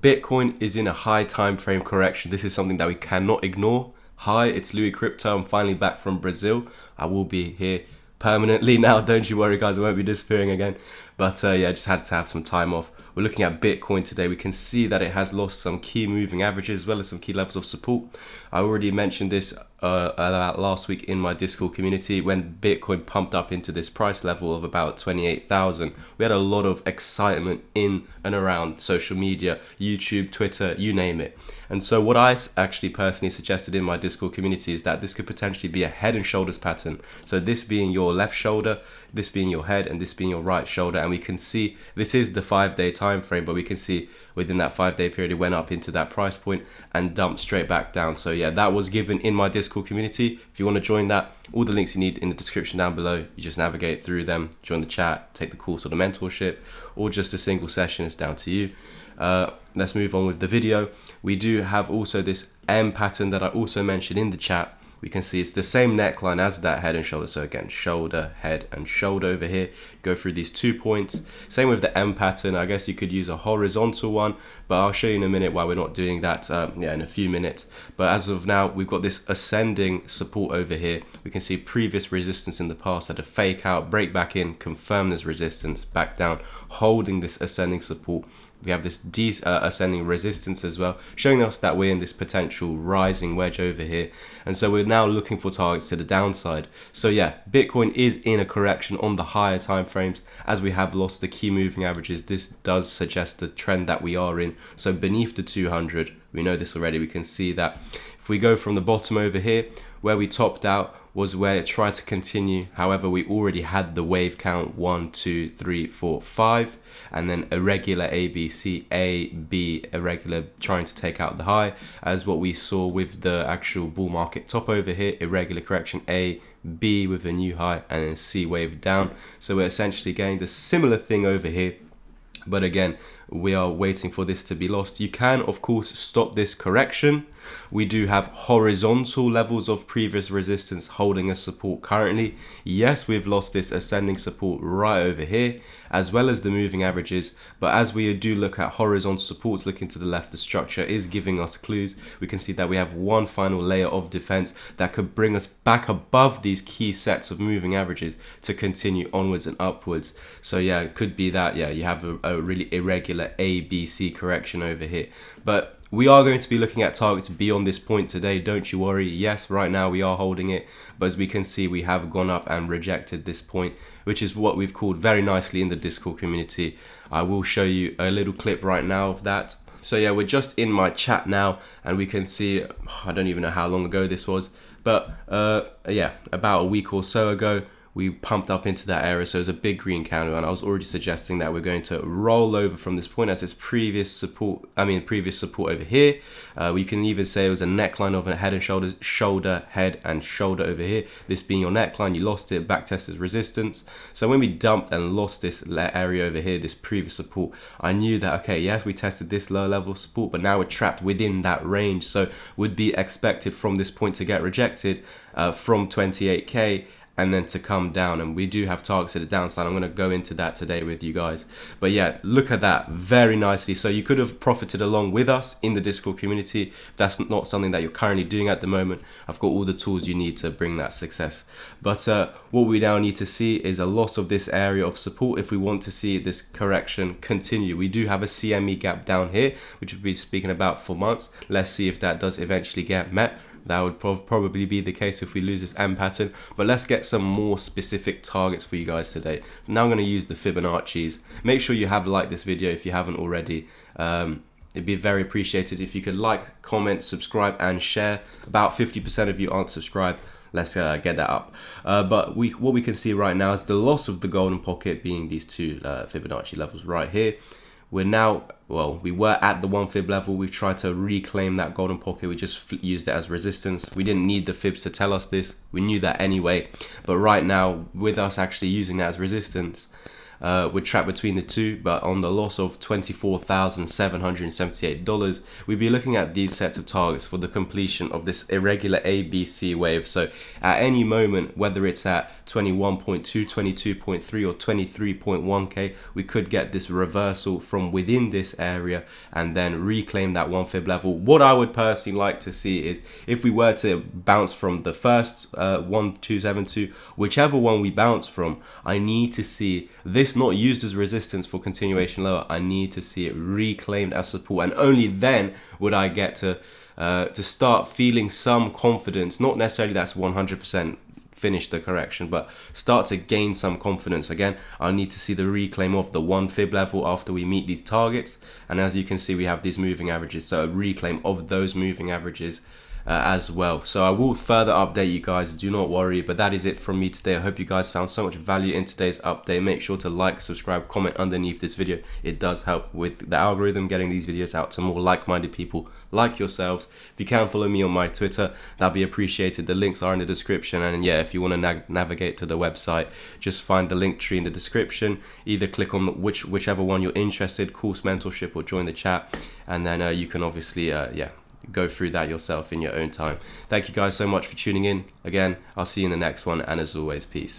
Bitcoin is in a high time frame correction. This is something that we cannot ignore. Hi, it's Louis Crypto. I'm finally back from Brazil. I will be here permanently now. Don't you worry, guys. I won't be disappearing again. But yeah, I just had to have some time off. We're looking at Bitcoin today. We can see that it has lost some key moving averages as well as some key levels of support. I already mentioned this about last week in my Discord community when Bitcoin pumped up into this price level of about 28,000. We had a lot of excitement in and around social media, YouTube, Twitter, you name it. And so what I actually personally suggested in my Discord community is that this could potentially be a head and shoulders pattern. So this being your left shoulder, this being your head, and this being your right shoulder. And we can see this is the 5-day time frame, but we can see within that 5-day period, it went up into that price point and dumped straight back down. So yeah, that was given in my Discord community. If you want to join that, all the links you need in the description down below. You just navigate through them, join the chat, take the course or the mentorship, or just a single session. It's down to you. Let's move on with the video. We do have also this M pattern that I also mentioned in the chat. We can see it's the same neckline as that head and shoulder. So again, shoulder, head, and shoulder over here. Go through these 2 points. Same with the M pattern. I guess you could use a horizontal one, but I'll show you in a minute why we're not doing that in a few minutes. But as of now, we've got this ascending support over here. We can see previous resistance in the past had a fake out, break back in, confirm this resistance, back down, holding this ascending support. We have this ascending resistance as well, showing us that we're in this potential rising wedge over here. And so we're now looking for targets to the downside. So yeah, Bitcoin is in a correction on the higher time frames as we have lost the key moving averages. This does suggest the trend that we are in. So beneath the 200, we know this already. We can see that if we go from the bottom over here, where we topped out was where it tried to continue. However, we already had the wave count 1, 2, 3, 4, 5, and then irregular ABC, A, B, irregular trying to take out the high, as what we saw with the actual bull market top over here, irregular correction A, B with a new high, and then C wave down. So we're essentially getting the similar thing over here. But again, we are waiting for this to be lost. You can, of course, stop this correction. We do have horizontal levels of previous resistance holding a support currently. Yes, we've lost this ascending support right over here, as well as the moving averages. But as we do look at horizontal supports, looking to the left, the structure is giving us clues. We can see that we have one final layer of defense that could bring us back above these key sets of moving averages to continue onwards and upwards. So yeah, it could be that, yeah, you have a really irregular ABC correction over here. But we are going to be looking at targets beyond this point today, don't you worry. Yes, right now we are holding it, but as we can see, we have gone up and rejected this point, which is what we've called very nicely in the Discord community. I will show you a little clip right now of that. So yeah, we're just in my chat now, and we can see, I don't even know how long ago this was, but yeah, about a week or so ago, we pumped up into that area. So it's a big green candle, and I was already suggesting that we're going to roll over from this point as its previous support over here. We can even say it was a neckline of a head and shoulders, shoulder, head, and shoulder over here. This being your neckline, you lost it, back tested resistance. So when we dumped and lost this area over here, this previous support, I knew that, okay, yes, we tested this low level of support, but now we're trapped within that range. So would be expected from this point to get rejected from 28K, and then to come down, and we do have targets at the downside. I'm going to go into that today with you guys. But yeah, look at that very nicely. So you could have profited along with us in the Discord community. If that's not something that you're currently doing at the moment, I've got all the tools you need to bring that success. But what we now need to see is a loss of this area of support if we want to see this correction continue. We do have a CME gap down here, which we'll be speaking about for months. Let's see if that does eventually get met. That would probably be the case if we lose this M pattern. But let's get some more specific targets for you guys today. Now I'm going to use the Fibonacci's. Make sure you have liked this video if you haven't already. It'd be very appreciated if you could like, comment, subscribe, and share. About 50% of you aren't subscribed. Let's get that up. But what we can see right now is the loss of the golden pocket being these two Fibonacci levels right here. We're now, well, we were at the 1 fib level. We tried to reclaim that golden pocket. We just used it as resistance. We didn't need the fibs to tell us this. We knew that anyway. But right now, with us actually using that as resistance, we're trapped between the two. But on the loss of $24,778, we'd be looking at these sets of targets for the completion of this irregular ABC wave. So at any moment, whether it's at 21.2, 22.3 or 23.1k, we could get this reversal from within this area and then reclaim that 1 fib level. What I would personally like to see is if we were to bounce from the first 1272, whichever one we bounce from, I need to see this not used as resistance for continuation lower. I need to see it reclaimed as support, and only then would I get to start feeling some confidence. Not necessarily that's 100% finish the correction, but start to gain some confidence. Again, I need to see the reclaim of the 1 fib level after we meet these targets, and as you can see, we have these moving averages, so a reclaim of those moving averages as well. So I will further update you guys, do not worry. But that is it from me today. I hope you guys found so much value in today's update. Make sure to like, subscribe, comment underneath this video. It does help with the algorithm getting these videos out to more like-minded people like yourselves. If you can follow me on my Twitter, that'd be appreciated. The links are in the description, and yeah, if you want to navigate to the website, just find the link tree in the description. Either click on whichever one you're interested, course mentorship, or join the chat, and then you can obviously go through that yourself in your own time. Thank you guys so much for tuning in. Again, I'll see you in the next one, and as always, peace.